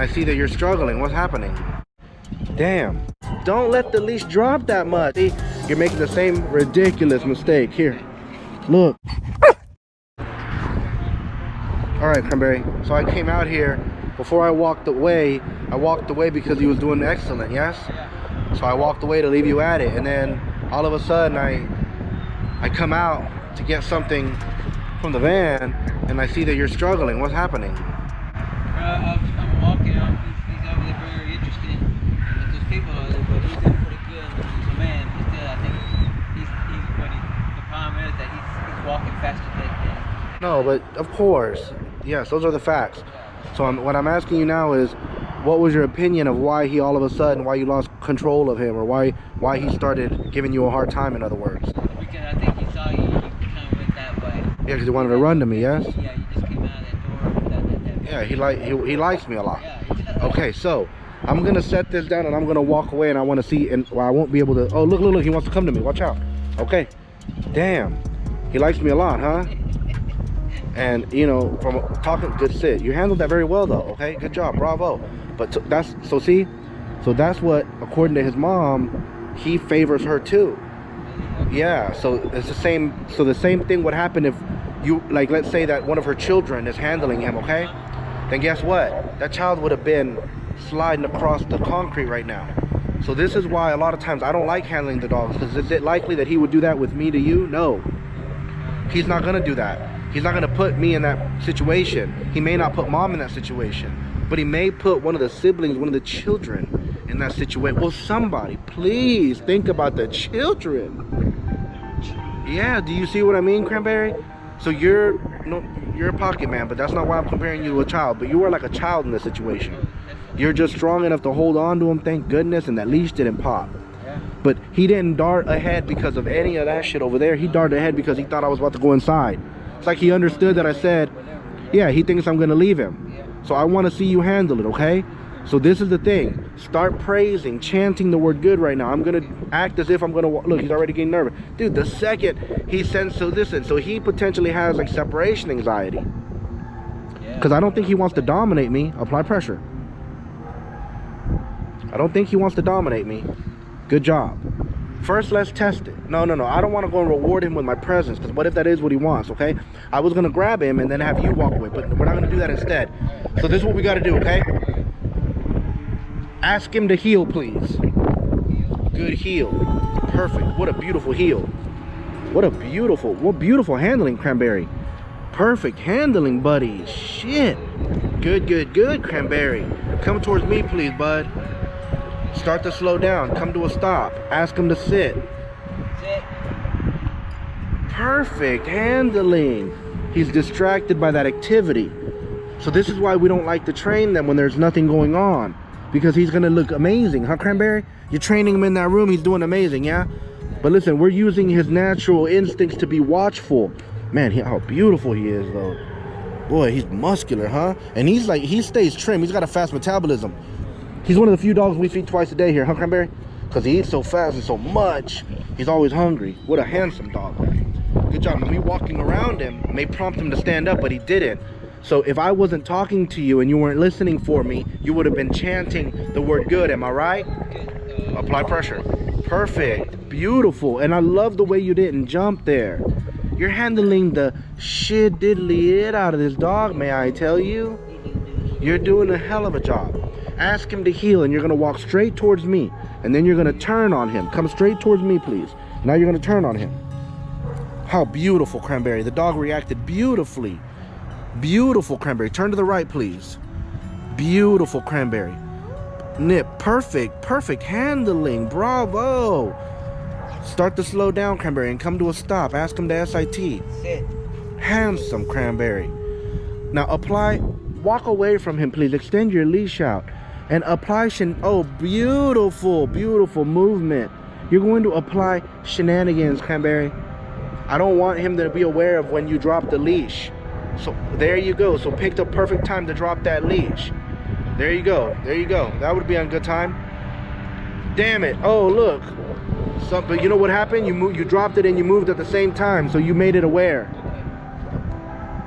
I see that you're struggling. What's happening? Damn. Don't let the leash drop that much. See, you're making the same ridiculous mistake. Here, look. All right, Cranberry. So I came out here. Before I walked away because he was doing excellent, yes? So I walked away to leave you at it. And then all of a sudden I come out to get something from the van and I see that you're struggling. What's happening? I'm walking out. He's over there very interested with those people over there, but he's doing pretty good. He's a man. Still, I think the problem is that he's walking faster than. No, but of course, yes, those are the facts. So what I'm asking you now is, what was your opinion of why he all of a sudden, why you lost control of him, or why he started giving you a hard time, in other words? Because I think he saw you kind of went that way. Yeah, because he wanted to run to me, yes? Yeah, you just came out of that door. Yeah, he likes me a lot. Yeah, Okay, so I'm gonna set this down and I'm gonna walk away, and I want to see, and well, I won't be able to. Oh, look, he wants to come to me. Watch out. Okay. Damn, he likes me a lot, huh? And you know, from talking, good sit. You handled that very well, though. Okay, good job, bravo. But so that's what, according to his mom, he favors her too. Yeah. So it's the same. So the same thing would happen if you, like, let's say that one of her children is handling him. Okay. Then guess what? That child would have been sliding across the concrete right now. So this is why a lot of times I don't like handling the dogs, because is it likely that he would do that with me to you? No. He's not gonna do that. He's not gonna put me in that situation. He may not put mom in that situation, but he may put one of the siblings, one of the children in that situation. Well, somebody, please think about the children. Yeah, do you see what I mean, Cranberry? So you're a pocket man, but that's not why I'm comparing you to a child. But you are like a child in this situation. You're just strong enough to hold on to him, thank goodness, and that leash didn't pop. But he didn't dart ahead because of any of that shit over there. He darted ahead because he thought I was about to go inside. It's like he understood that I said, yeah, he thinks I'm gonna leave him. So I wanna see you handle it, okay? So this is the thing. Start praising, chanting the word good right now. I'm gonna act as if I'm gonna, look, he's already getting nervous. Dude, the second he sends, so listen, so he potentially has like separation anxiety. Because I don't think he wants to dominate me. Apply pressure. I don't think he wants to dominate me. Good job. First, let's test it. No. I don't want to go and reward him with my presence, because what if that is what he wants, okay? I was going to grab him and then have you walk away, but we're not going to do that instead. So this is what we got to do, okay? Ask him to heel, please. Good heel. Perfect. What a beautiful heel. What beautiful handling, Cranberry. Perfect handling, buddy. Shit. Good, Cranberry. Come towards me, please, bud. Start to slow down. Come to a stop. Ask him to sit. Sit. Perfect handling. He's distracted by that activity. So this is why we don't like to train them when there's nothing going on, because he's gonna look amazing, huh, Cranberry? You're training him in that room, he's doing amazing, yeah? But listen, we're using his natural instincts to be watchful. Man, how beautiful he is, though. Boy, he's muscular, huh? And he's like, he stays trim. He's got a fast metabolism. He's one of the few dogs we feed twice a day here, huh, Cranberry? Because he eats so fast and so much, he's always hungry. What a handsome dog. Good job. Now, me walking around him may prompt him to stand up, but he didn't. So if I wasn't talking to you and you weren't listening for me, you would have been chanting the word good, am I right? Apply pressure. Perfect. Beautiful. And I love the way you didn't jump there. You're handling the shit diddly it out of this dog, may I tell you? You're doing a hell of a job. Ask him to heel, and you're gonna walk straight towards me, and then you're gonna turn on him. Come straight towards me, please. Now you're gonna turn on him. How beautiful, Cranberry. The dog reacted beautifully. Beautiful, Cranberry. Turn to the right, please. Beautiful, Cranberry. Nip. Perfect handling. Bravo. Start to slow down, Cranberry, and come to a stop. Ask him to SIT. Sit. Handsome, Cranberry. Now walk away from him, please. Extend your leash out and apply oh, beautiful movement. You're going to apply shenanigans, Cranberry. I don't want him to be aware of when you drop the leash. So there you go. So pick the perfect time to drop that leash. There you go. That would be on good time. Damn it. Oh, look. But you know what happened? You dropped it and you moved at the same time, so you made it aware.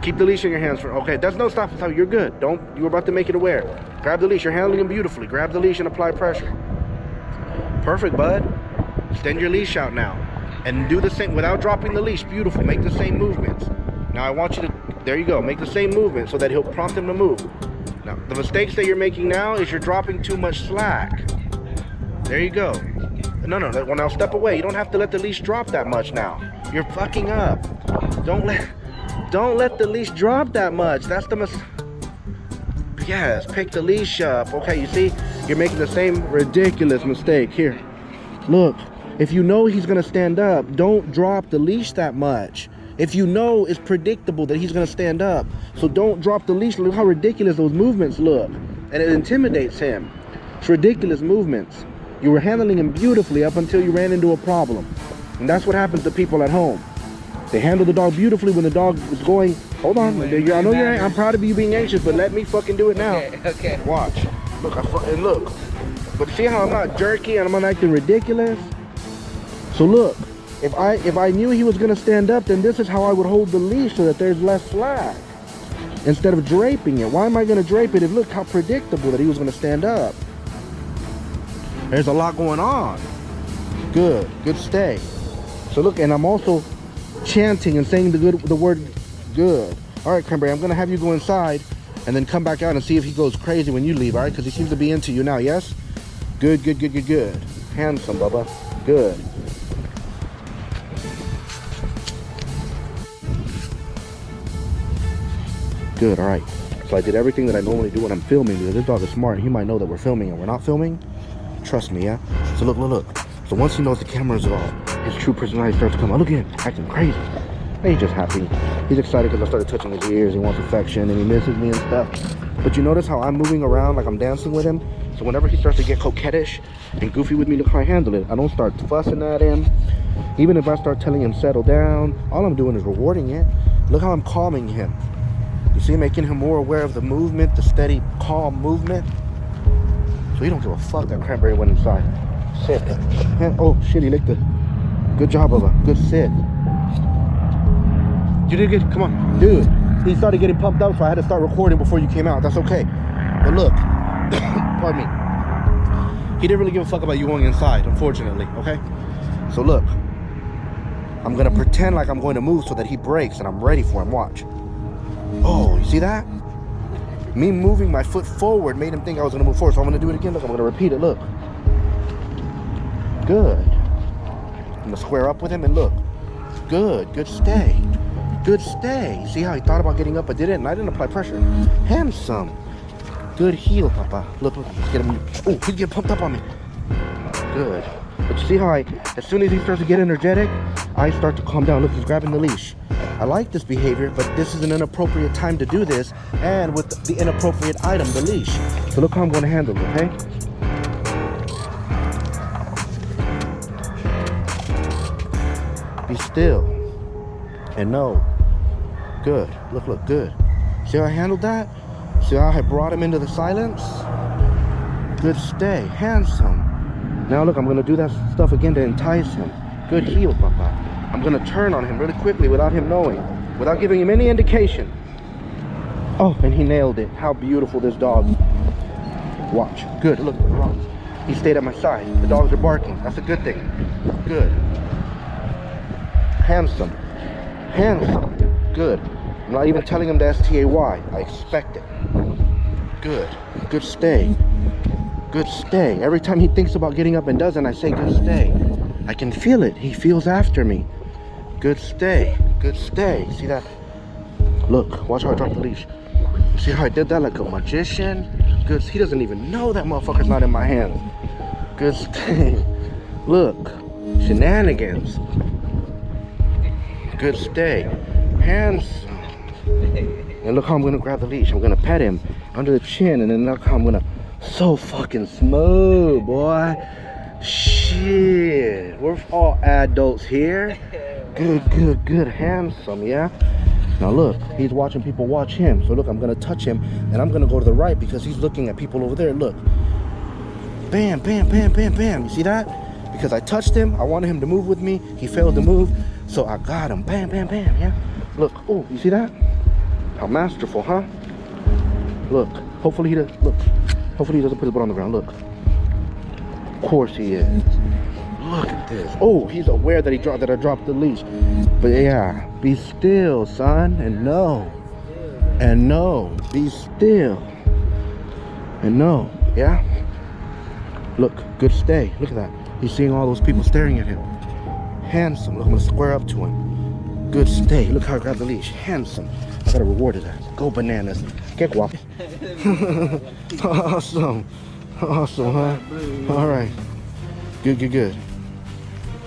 Keep the leash in your hands for, okay, that's no stop. So you're good. You're about to make it aware. Grab the leash. You're handling him beautifully. Grab the leash and apply pressure. Perfect, bud. Extend your leash out now. And do the same without dropping the leash. Beautiful. Make the same movements. Now I want you to, there you go. Make the same movement so that he'll prompt him to move. Now, the mistakes that you're making now is you're dropping too much slack. There you go. No, well, now step away. You don't have to let the leash drop that much now. You're fucking up. Don't let the leash drop that much. That's the yes, pick the leash up. Okay, you see? You're making the same ridiculous mistake. Here, look. If you know he's gonna stand up, don't drop the leash that much. If you know it's predictable that he's gonna stand up, so don't drop the leash. Look how ridiculous those movements look. And it intimidates him. It's ridiculous movements. You were handling him beautifully up until you ran into a problem. And that's what happens to people at home. They handle the dog beautifully when the dog is going, hold on, I know you're, I'm proud of you being anxious, but let me fucking do it now. Okay. Watch. Look, and look. But see how I'm not jerky and I'm not acting ridiculous? So look, if I knew he was gonna stand up, then this is how I would hold the leash so that there's less slack. Instead of draping it. Why am I gonna drape it if look how predictable that he was gonna stand up? There's a lot going on. Good stay. So look, and I'm also chanting and saying the word good. All right, Cranberry, I'm gonna have you go inside and then come back out and see if he goes crazy when you leave, all right? Because he seems to be into you now, yes? Good. Handsome, Bubba. Good. Good, all right. So I did everything that I normally do when I'm filming because this dog is smart. He might know that we're filming and we're not filming. Trust me, yeah? So look. So once he knows the camera's off, his true personality starts to come out. Look at him, acting crazy. He's just happy. He's excited because I started touching his ears. He wants affection and he misses me and stuff. But you notice how I'm moving around like I'm dancing with him? So whenever he starts to get coquettish and goofy with me, look how I handle it. I don't start fussing at him. Even if I start telling him settle down, all I'm doing is rewarding it. Look how I'm calming him. You see, making him more aware of the movement, the steady, calm movement. So he don't give a fuck that Cranberry went inside. Sit. Oh shit, he licked it. Good job, Bubba. Good sit. You did good. Come on, dude. He started getting pumped up, so I had to start recording before you came out. That's okay. But look, pardon me. He didn't really give a fuck about you going inside, unfortunately. Okay. So look, I'm gonna pretend like I'm going to move so that he breaks and I'm ready for him. Watch. Oh, you see that? Me moving my foot forward made him think I was gonna move forward. So I'm gonna do it again. Look, I'm gonna repeat it. Look. Good. I'm gonna square up with him and look. Good stay. Good stay. See how he thought about getting up but didn't? And I didn't apply pressure. Handsome. Good heel, Papa. Look, let's get him. Oh, he's getting pumped up on me. Good. But you see how as soon as he starts to get energetic, I start to calm down. Look, he's grabbing the leash. I like this behavior, but this is an inappropriate time to do this, and with the inappropriate item, the leash. So look how I'm going to handle it, okay? Be still and know. Good. Look, good. See how I handled that? See how I brought him into the silence? Good stay. Handsome. Now look, I'm going to do that stuff again to entice him. Good heel, Papa. I'm going to turn on him really quickly without him knowing, without giving him any indication. Oh, and he nailed it. How beautiful this dog. Watch. Good. Look, he stayed at my side. The dogs are barking. That's a good thing. Good. Handsome. Good. I'm not even telling him the S-T-A-Y. I expect it. Good stay. Good stay. Every time he thinks about getting up and doesn't, I say good stay. I can feel it. He feels after me. Good stay. See that? Look, watch how I drop the leash. See how I did that like a magician? Good. He doesn't even know that motherfucker's not in my hands. Good stay. Look, shenanigans. Good stay. Handsome. And look how I'm gonna grab the leash. I'm gonna pet him under the chin, and then look how I'm gonna so fucking smooth, boy. Shit, we're all adults here. Good, handsome, yeah? Now look, he's watching people watch him. So look, I'm gonna touch him and I'm gonna go to the right because he's looking at people over there. Look, bam. You see that? Because I touched him, I wanted him to move with me. He failed to move, so I got him. Bam, yeah? Look, oh, you see that? How masterful, huh? Look. Hopefully he doesn't. Look. Hopefully he doesn't put his butt on the ground. Look. Of course he is. Look at this. Oh, he's aware that I dropped the leash. But yeah, be still, son, and know. And know. Be still. And know. Yeah. Look. Good stay. Look at that. He's seeing all those people staring at him. Handsome. Look, I'm gonna square up to him. Good stay. Look how I grabbed the leash. Handsome. I gotta reward his ass. Go bananas. Que guapo. Awesome. Awesome, huh? All right. Good.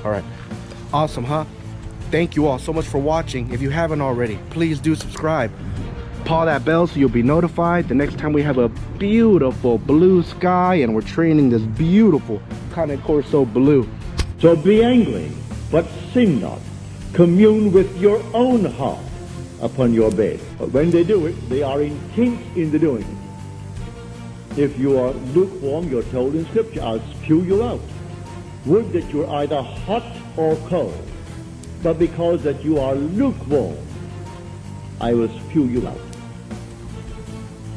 All right. Awesome, huh? Thank you all so much for watching. If you haven't already, please do subscribe. Paw that bell so you'll be notified the next time we have a beautiful blue sky and we're training this beautiful Corso blue. So be angry, but sin not. Commune with your own heart upon your bed. But when they do it, they are intent in the doing it. If you are lukewarm, you're told in Scripture, I'll spew you out. Would that you're either hot or cold. But because that you are lukewarm, I will spew you out.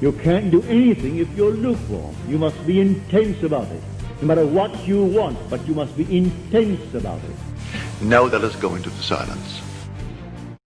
You can't do anything if you're lukewarm. You must be intense about it. No matter what you want, but you must be intense about it. Now let us go into the silence.